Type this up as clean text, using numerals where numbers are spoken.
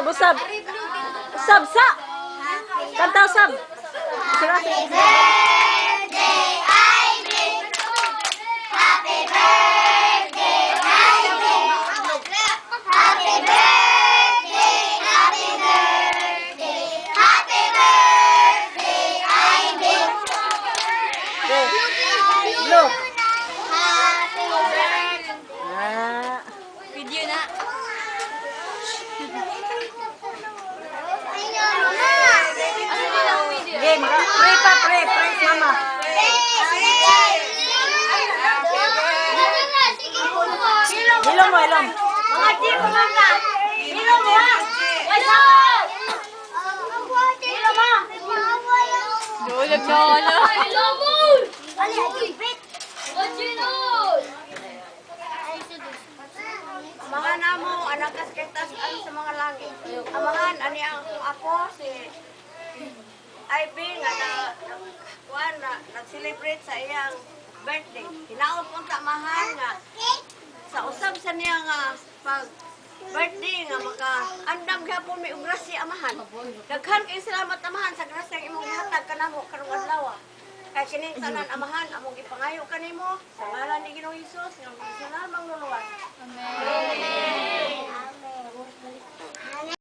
Usab, usab. Usab, sa. Kanta usab. Sira. Blue. Video na. Game. Pray pa, pray. Pray, mama. Ilong mo, ilong. Mga G, kumanta. Ilong mo, ha? Ilong mo. Dulag na wala. Ilong mo. Mga namo, anak kasketas ano sa mga langit. Amahan, ani ang ako, si Ivy, nga nag-celebrate sa iyang birthday. Hinaot kong tamahan nga sa usab sa niya nga pag birthday nga maka-andam gapon may grasya amahan. Daghan kay salamat amahan sa grasya ang imong gihatag kanamo karong adlaw. Kay kining tanan amahan among gipangayo kanimo sa ngalan ni Ginoong Hesus nga salamat mangluluwas. Amen.